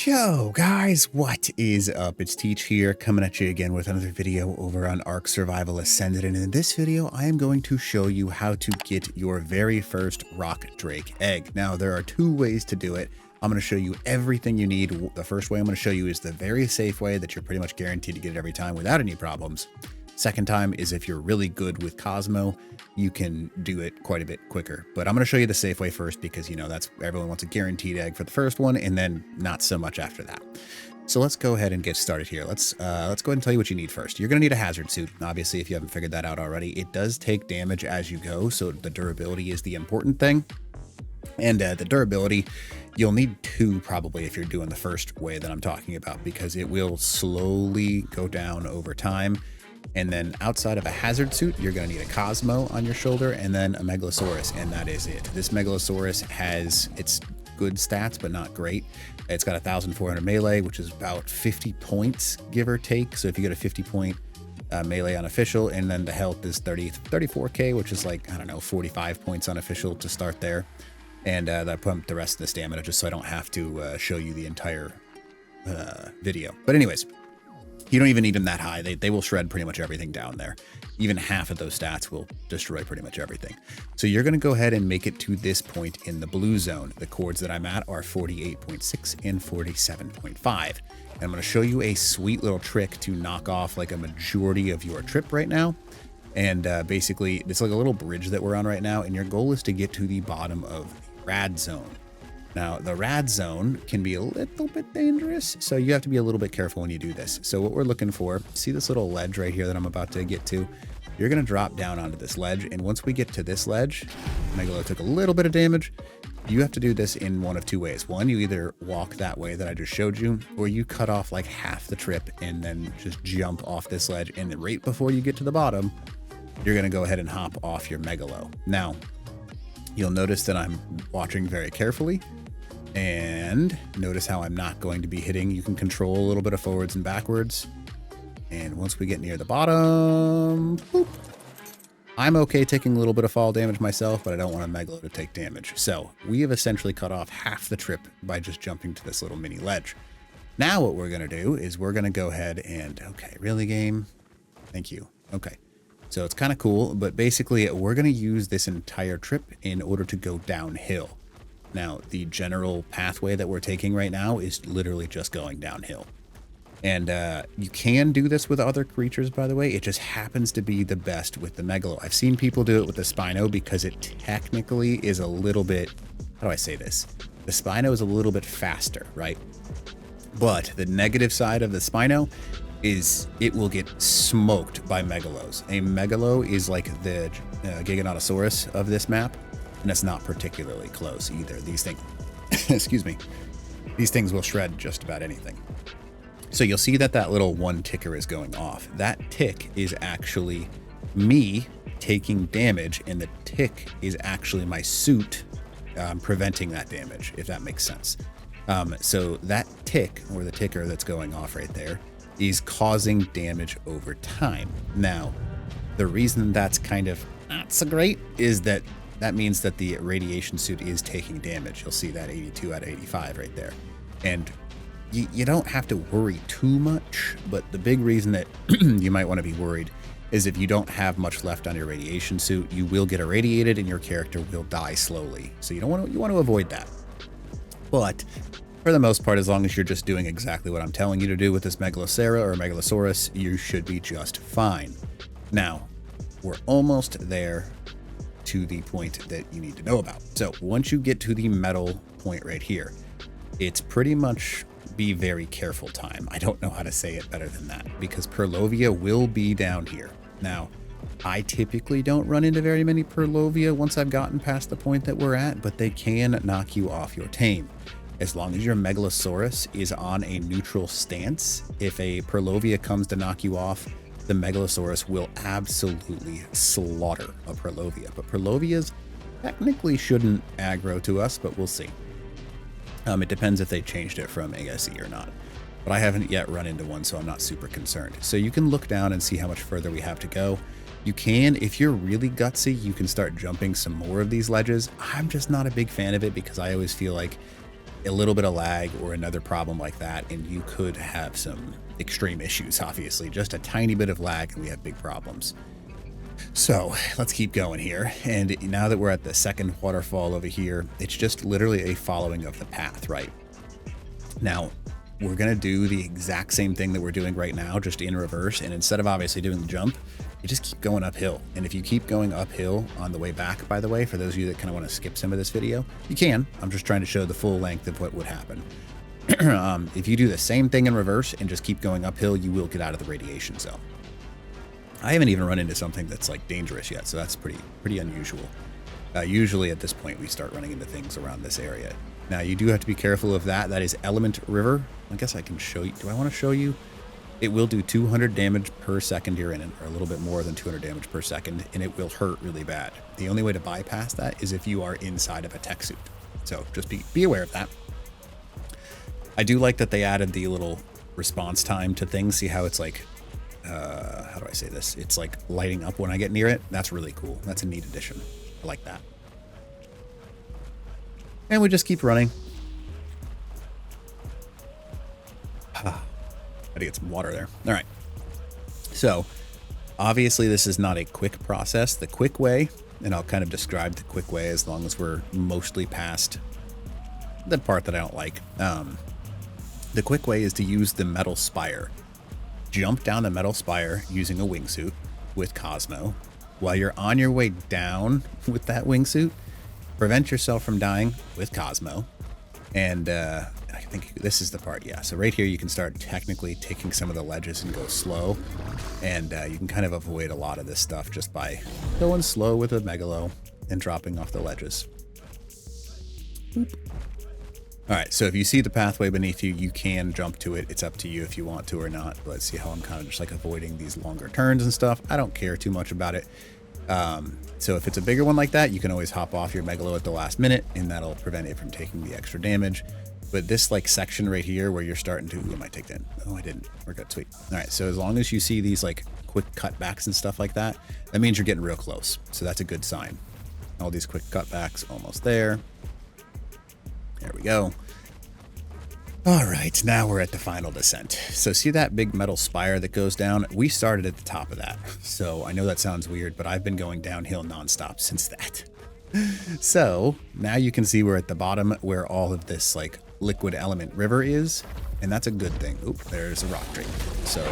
Yo guys, what is up? It's Teach here, coming at you again with another video over on Ark Survival Ascended, and in this video I am going to show you how to get your very first rock drake egg. Now there are two ways to do it. I'm going to show you everything you need. The first way I'm going to show you is the very safe way that you're pretty much guaranteed to get it every time without any problems. Second time is if you're really good with Cosmo, you can do it quite a bit quicker. But I'm going to show you the safe way first because, you know, that's everyone wants a guaranteed egg for the first one and then not so much after that. So let's go ahead and get started here. Let's go ahead and tell you what you need first. You're going to need a hazard suit. Obviously, if you haven't figured that out already, it does take damage as you go. So the durability is the important thing. And the durability, you'll need two probably if you're doing the first way that I'm talking about, because it will slowly go down over time. And then outside of a hazard suit, you're going to need a Cosmo on your shoulder and then a Megalosaurus, and that is it. This Megalosaurus has its good stats, but not great. It's got 1,400 melee, which is about 50 points, give or take. So if you get a 50 point melee on official, and then the health is 34k, which is like, I don't know, 45 points on official to start there. And I pumped the rest of the stamina just so I don't have to show you the entire video. But anyways, you don't even need them that high. They will shred pretty much everything down there. Even half of those stats will destroy pretty much everything. So you're going to go ahead and make it to this point in the blue zone. The chords that I'm at are 48.6 and 47.5. And I'm going to show you a sweet little trick to knock off like a majority of your trip right now. And basically, it's like a little bridge that we're on right now. And your goal is to get to the bottom of the rad zone. Now, the rad zone can be a little bit dangerous, so you have to be a little bit careful when you do this. So what we're looking for, see this little ledge right here that I'm about to get to? You're going to drop down onto this ledge, and once we get to this ledge, Megalo took a little bit of damage. You have to do this in one of two ways. One, you either walk that way that I just showed you, or you cut off like half the trip and then just jump off this ledge, and then right before you get to the bottom, you're going to go ahead and hop off your Megalo. Now, you'll notice that I'm watching very carefully. And notice how I'm not going to be hitting. You can control a little bit of forwards and backwards. And once we get near the bottom, boop, I'm okay taking a little bit of fall damage myself, but I don't want a Megalo to take damage. So we have essentially cut off half the trip by just jumping to this little mini ledge. Now what we're going to do is we're going to go ahead and, okay, really game? Thank you. Okay. So it's kind of cool, but basically we're going to use this entire trip in order to go downhill. Now, the general pathway that we're taking right now is literally just going downhill. And you can do this with other creatures, by the way. It just happens to be the best with the Megalo. I've seen people do it with the Spino because it technically is a little bit, how do I say this? The Spino is a little bit faster, right? But the negative side of the Spino is it will get smoked by Megalos. A Megalo is like the Giganotosaurus of this map. And it's not particularly close either. These things, excuse me, these things will shred just about anything. So you'll see that that little one ticker is going off. That tick is actually me taking damage, and the tick is actually my suit preventing that damage, if that makes sense. So that tick, or the ticker that's going off right there, is causing damage over time. Now, the reason that's kind of not so great is that means that the radiation suit is taking damage. You'll see that 82 out of 85 right there. And you don't have to worry too much, but the big reason that you might want to be worried is if you don't have much left on your radiation suit, you will get irradiated and your character will die slowly. So you want to avoid that. But for the most part, as long as you're just doing exactly what I'm telling you to do with this Megalocera or Megalosaurus, you should be just fine. Now, we're almost there to the point that you need to know about. So once you get to the metal point right here, it's pretty much be very careful time. I don't know how to say it better than that, because Purlovia will be down here. Now, I typically don't run into very many Purlovia once I've gotten past the point that we're at, but they can knock you off your tame. As long as your Megalosaurus is on a neutral stance, if a Purlovia comes to knock you off, the Megalosaurus will absolutely slaughter a Purlovia. But Purlovias technically shouldn't aggro to us, but we'll see. It depends if they changed it from ASA or not. But I haven't yet run into one, so I'm not super concerned. So you can look down and see how much further we have to go. You can, if you're really gutsy, you can start jumping some more of these ledges. I'm just not a big fan of it because I always feel like a little bit of lag or another problem like that, and you could have some extreme issues, obviously. Just a tiny bit of lag and we have big problems. So let's keep going here. And now that we're at the second waterfall over here, it's just literally a following of the path, right? Now, we're going to do the exact same thing that we're doing right now, just in reverse. And instead of obviously doing the jump, you just keep going uphill. And if you keep going uphill on the way back, by the way, for those of you that kind of want to skip some of this video, you can. I'm just trying to show the full length of what would happen. If you do the same thing in reverse and just keep going uphill, you will get out of the radiation zone. I haven't even run into something that's like dangerous yet, so that's pretty unusual. Usually at this point, we start running into things around this area. Now, you do have to be careful of that. That is Element River. I guess I can show you. Do I want to show you? It will do 200 damage per second you're in it, or a little bit more than 200 damage per second, and it will hurt really bad. The only way to bypass that is if you are inside of a tech suit. So just be aware of that. I do like that they added the little response time to things. See how it's like, how do I say this? It's like lighting up when I get near it. That's really cool. That's a neat addition. I like that. And we just keep running. Had to get some water there. All right. So obviously this is not a quick process. The quick way, and I'll kind of describe the quick way as long as we're mostly past the part that I don't like. The quick way is to use the metal spire. Jump down the metal spire using a wingsuit with Cosmo. While you're on your way down with that wingsuit, prevent yourself from dying with Cosmo. And I think this is the part, yeah. So right here, you can start technically taking some of the ledges and go slow. And you can kind of avoid a lot of this stuff just by going slow with a Megalo and dropping off the ledges. Boop. All right, so if you see the pathway beneath you, you can jump to it. It's up to you if you want to or not. But see how I'm kind of just like avoiding these longer turns and stuff. I don't care too much about it. So if it's a bigger one like that, you can always hop off your Megalo at the last minute, and that'll prevent it from taking the extra damage. But this like section right here where you're starting to, I might take that. Oh, I didn't. We're good. Sweet. All right. So as long as you see these like quick cutbacks and stuff like that, that means you're getting real close. So that's a good sign. All these quick cutbacks almost there. There we go. All right, now we're at the final descent. So see that big metal spire that goes down? We started at the top of that. So I know that sounds weird, but I've been going downhill nonstop since that. So now you can see we're at the bottom where all of this like liquid element river is. And that's a good thing. Oop, there's a rock drake. So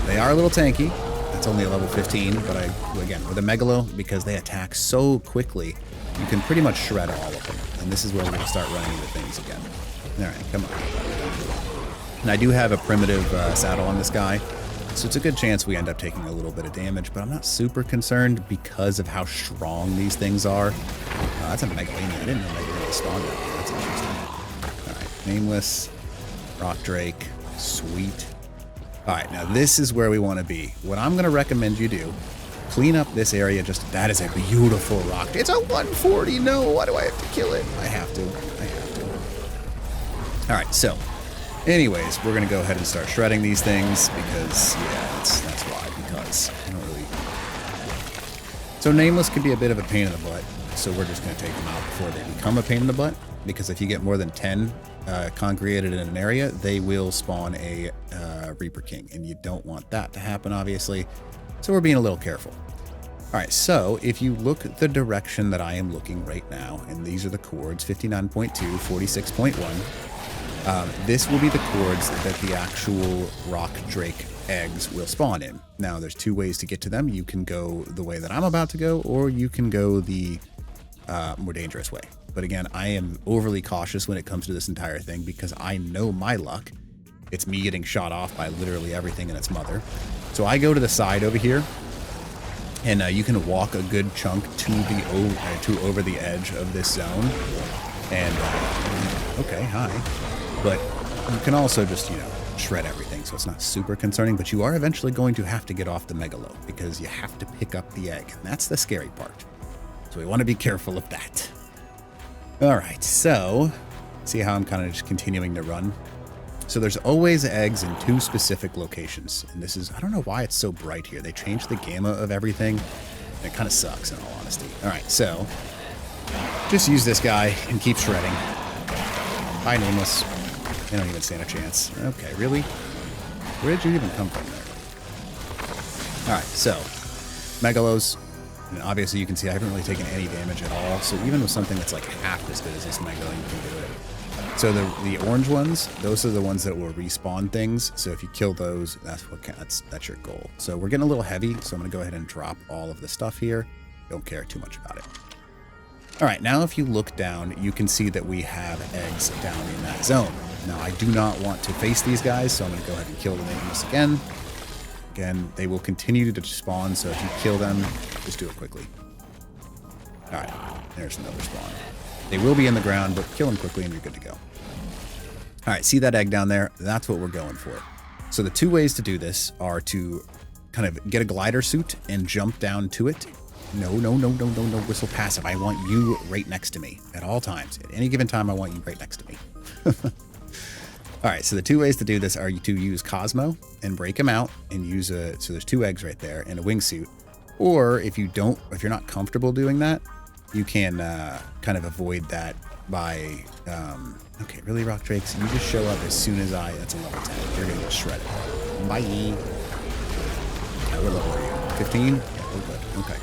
they are a little tanky. That's only a level 15, but again, with a Megalo, because they attack so quickly, you can pretty much shred all of them. And this is where we're gonna start running into things again. All right, come on. And I do have a primitive saddle on this guy, so it's a good chance we end up taking a little bit of damage, but I'm not super concerned because of how strong these things are. That's a Megalania. I didn't know Megalania spawned out here. That's interesting. All right, Nameless, Rock Drake, sweet. All right, now this is where we want to be. What I'm going to recommend you do, clean up this area. Just that is a beautiful rock. It's a 140. No, why do I have to kill it? I have to. All right, so anyways, we're going to go ahead and start shredding these things because, yeah, that's why, because I don't really... So Nameless can be a bit of a pain in the butt, so we're just going to take them out before they become a pain in the butt, because if you get more than 10 congregated in an area, they will spawn a Reaper King, and you don't want that to happen, obviously, so we're being a little careful. All right, so if you look at the direction that I am looking right now, and these are the chords, 59.2, 46.1, this will be the chords that the actual Rock Drake eggs will spawn in. Now, there's two ways to get to them. You can go the way that I'm about to go, or you can go the more dangerous way. But again, I am overly cautious when it comes to this entire thing because I know my luck. It's me getting shot off by literally everything and its mother. So I go to the side over here, and you can walk a good chunk to over the edge of this zone. And okay, hi. But you can also just, shred everything, so it's not super concerning, but you are eventually going to have to get off the Megalo because you have to pick up the egg, and that's the scary part. So we want to be careful of that. All right, so see how I'm kind of just continuing to run? So there's always eggs in two specific locations, and this is, I don't know why it's so bright here. They changed the gamma of everything, and it kind of sucks in all honesty. All right, so just use this guy and keep shredding. Bye, Nameless. They don't even stand a chance. Okay, really? Where did you even come from there? Alright, so, Megalos. And obviously you can see I haven't really taken any damage at all. So even with something that's like half as good as this Megalo, you can do it. So the orange ones, those are the ones that will respawn things. So if you kill those, that's your goal. So we're getting a little heavy, so I'm going to go ahead and drop all of the stuff here. Don't care too much about it. All right, now if you look down, you can see that we have eggs down in that zone. Now I do not want to face these guys, so I'm going to go ahead and kill the nameless again. Again, they will continue to spawn, so if you kill them, just do it quickly. All right, there's another spawn. They will be in the ground, but kill them quickly and you're good to go. All right, see that egg down there? That's what we're going for. So the two ways to do this are to kind of get a glider suit and jump down to it. No, whistle passive. I want you right next to me at all times. At any given time, I want you right next to me. All right, so the two ways to do this are to use Cosmo and break him out and use so there's two eggs right there and a wingsuit. Or if you're not comfortable doing that, you can kind of avoid that by, okay, really, Rock Drakes? You just show up as soon as that's a level 10. You're gonna get shredded. Bye. What level are you? 15? Yeah, we're good. Okay.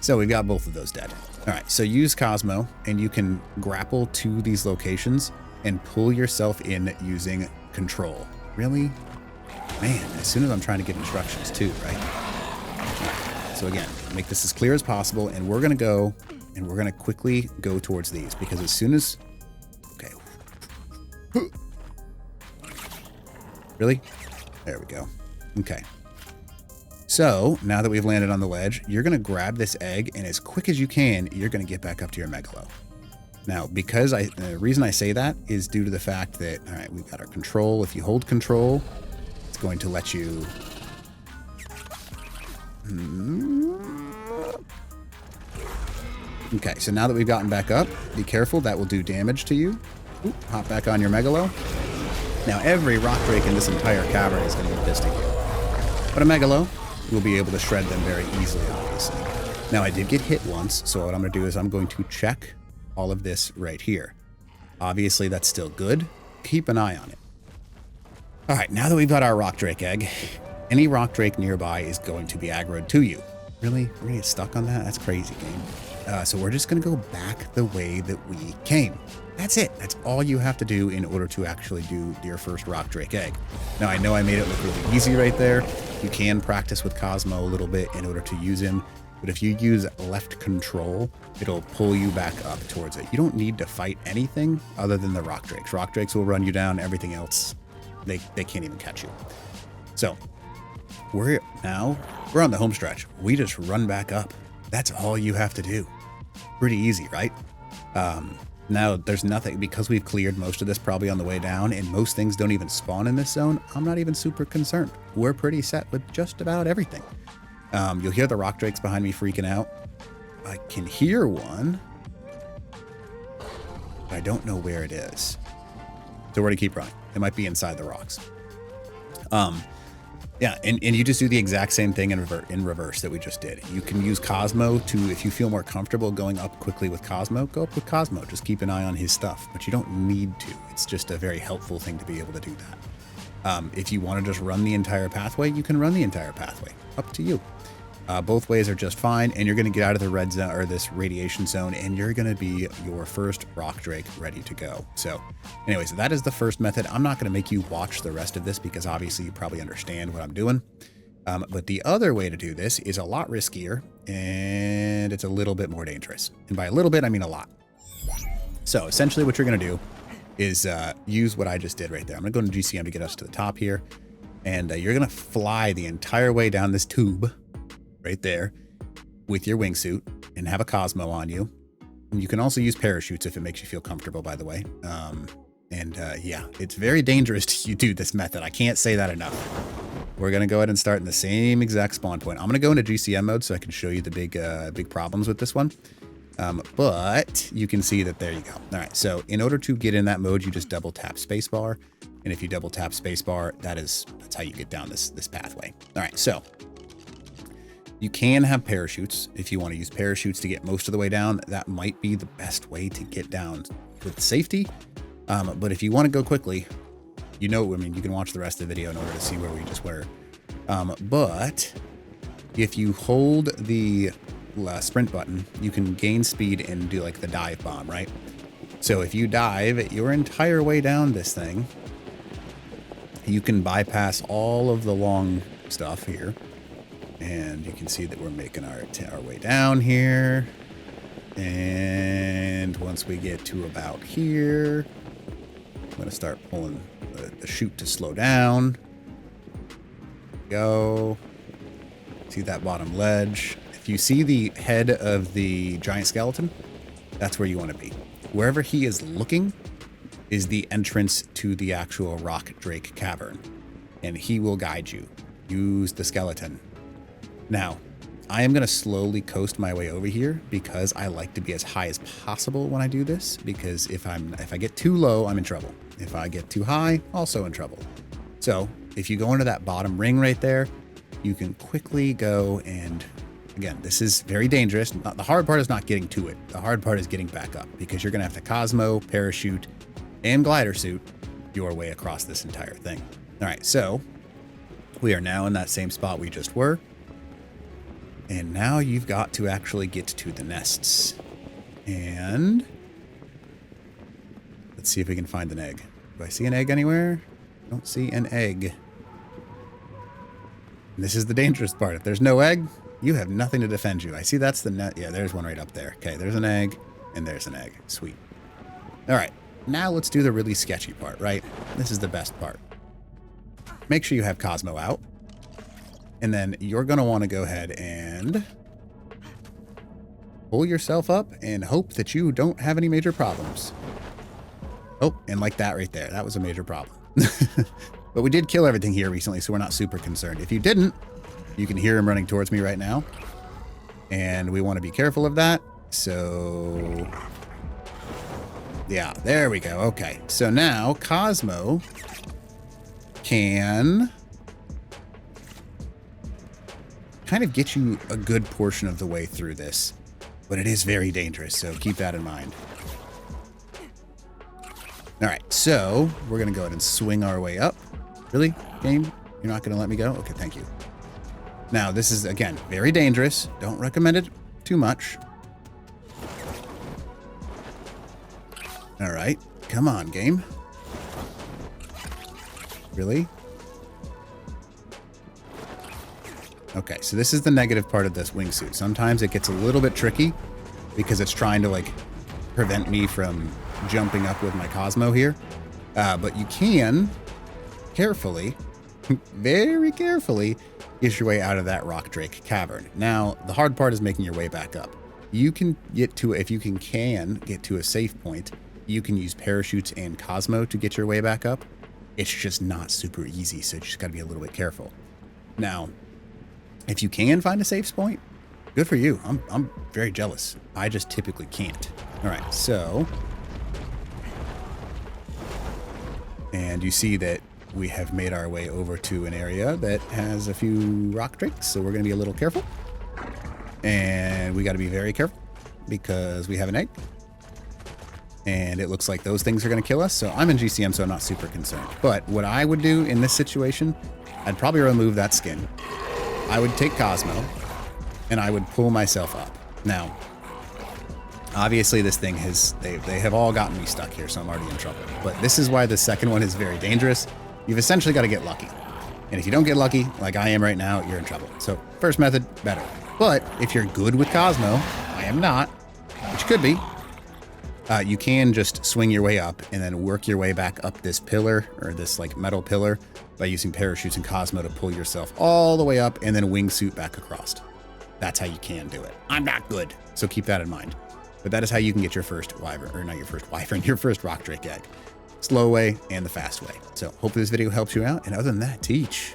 So we've got both of those dead. All right, so use Cosmo and you can grapple to these locations and pull yourself in using control. Really? Man, as soon as I'm trying to give instructions too, right? So again, make this as clear as possible, and we're gonna go and we're gonna quickly go towards these because as soon as, okay. Really? There we go. Okay. So now that we've landed on the ledge, you're gonna grab this egg and as quick as you can, you're gonna get back up to your Megalo. Now, because the reason I say that is due to the fact that, all right, we've got our control. If you hold control, it's going to let you... Okay, so now that we've gotten back up, be careful, that will do damage to you. Oop, hop back on your Megalo. Now, every rock drake in this entire cavern is going to be pissed at you. But a Megalo will be able to shred them very easily, obviously. Now, I did get hit once, so what I'm going to do is I'm going to check all of this right here. Obviously, that's still good. Keep an eye on it. All right, now that we've got our rock drake egg, any rock drake nearby is going to be aggroed to you. Really? We're gonna get stuck on that? That's crazy, game. So we're just gonna go back the way that we came. That's it. That's all you have to do in order to actually do your first rock drake egg. Now, I know I made it look really easy right there. You can practice with Cosmo a little bit in order to use him. But if you use left control, it'll pull you back up towards it. You don't need to fight anything other than the rock drakes. Rock drakes will run you down. Everything else, they can't even catch you. So we're on the home stretch. We just run back up. That's all you have to do. Pretty easy, right? Now there's nothing, because we've cleared most of this probably on the way down and most things don't even spawn in this zone. I'm not even super concerned. We're pretty set with just about everything. You'll hear the rock drakes behind me freaking out. I can hear one, but I don't know where it is. So we're gonna keep running. It might be inside the rocks. Yeah, and you just do the exact same thing in reverse that we just did. You can use Cosmo to, if you feel more comfortable going up quickly with Cosmo, go up with Cosmo. Just keep an eye on his stuff, but you don't need to. It's just a very helpful thing to be able to do that. If you want to just run the entire pathway, you can run the entire pathway. Up to you. Both ways are just fine, and you're going to get out of the red zone or this radiation zone, and you're going to be your first rock drake ready to go. So anyways, that is the first method. I'm not going to make you watch the rest of this because obviously you probably understand what I'm doing. But the other way to do this is a lot riskier, and it's a little bit more dangerous. And by a little bit, I mean a lot. So essentially what you're going to do is use what I just did right there. I'm going to go into GCM to get us to the top here, and you're going to fly the entire way down this tube right there with your wingsuit and have a Cosmo on you. And you can also use parachutes if it makes you feel comfortable, by the way. Yeah, it's very dangerous to do this method. I can't say that enough. We're going to go ahead and start in the same exact spawn point. I'm going to go into GCM mode so I can show you the big problems with this one. But you can see that there you go. All right, so in order to get in that mode, you just double tap spacebar. And if you double tap spacebar, that's how you get down this pathway. All right, so you can have parachutes if you want to use parachutes to get most of the way down. That might be the best way to get down with safety. But if you want to go quickly, I mean, you can watch the rest of the video in order to see where we just were. But if you hold the sprint button, you can gain speed and do like the dive bomb, right? So if you dive your entire way down this thing, you can bypass all of the long stuff here. And you can see that we're making our way down here. And once we get to about here, I'm going to start pulling the chute to slow down. Go. See that bottom ledge? If you see the head of the giant skeleton, that's where you want to be. Wherever he is looking is the entrance to the actual rock drake cavern, and he will guide you. Use the skeleton. Now, I am going to slowly coast my way over here because I like to be as high as possible when I do this, because if I get too low, I'm in trouble. If I get too high, also in trouble. So if you go into that bottom ring right there, you can quickly go and, again, this is very dangerous. The hard part is not getting to it. The hard part is getting back up, because you're going to have to Cosmo, parachute, and glider suit your way across this entire thing. All right, so we are now in that same spot we just were. And now you've got to actually get to the nests. And let's see if we can find an egg. Do I see an egg anywhere? Don't see an egg. And this is the dangerous part. If there's no egg, you have nothing to defend you. I see that's the net. Yeah, there's one right up there. Okay, there's an egg, and there's an egg. Sweet. All right, now let's do the really sketchy part, right? This is the best part. Make sure you have Cosmo out. And then you're going to want to go ahead and pull yourself up and hope that you don't have any major problems. Oh, and like that right there. That was a major problem. But we did kill everything here recently, so we're not super concerned. If you didn't, you can hear him running towards me right now. And we want to be careful of that. So yeah, there we go. Okay. So now Cosmo can kind of get you a good portion of the way through this, but it is very dangerous, so keep that in mind. All right, so we're gonna go ahead and swing our way up. Really, game? You're not gonna let me go? Okay, thank you. Now, this is, again, very dangerous. Don't recommend it too much. All right, come on, game. Really? Okay, so this is the negative part of this wingsuit. Sometimes it gets a little bit tricky because it's trying to like prevent me from jumping up with my Cosmo here. But you can carefully, very carefully, get your way out of that rock drake cavern. Now, the hard part is making your way back up. You can get to, if you can get to a safe point, you can use parachutes and Cosmo to get your way back up. It's just not super easy, so you just gotta be a little bit careful. Now, if you can find a safe point, good for you. I'm very jealous. I just typically can't. All right, so, and you see that we have made our way over to an area that has a few rock drakes, so we're going to be a little careful. And we got to be very careful because we have an egg. And it looks like those things are going to kill us. So I'm in GCM, so I'm not super concerned. But what I would do in this situation, I'd probably remove that skin. I would take Cosmo, and I would pull myself up. Now, obviously this thing has, they have all gotten me stuck here, so I'm already in trouble. But this is why the second one is very dangerous. You've essentially got to get lucky. And if you don't get lucky, like I am right now, you're in trouble. So first method, better. But if you're good with Cosmo, I am not, which could be, you can just swing your way up and then work your way back up this pillar, or this like metal pillar, by using parachutes and Cosmo to pull yourself all the way up and then wingsuit back across. That's how you can do it. I'm not good, so keep that in mind. But that is how you can get your first wyvern, or not your first wyvern, your first rock drake egg. Slow way and the fast way. So hopefully this video helps you out. And other than that, teach.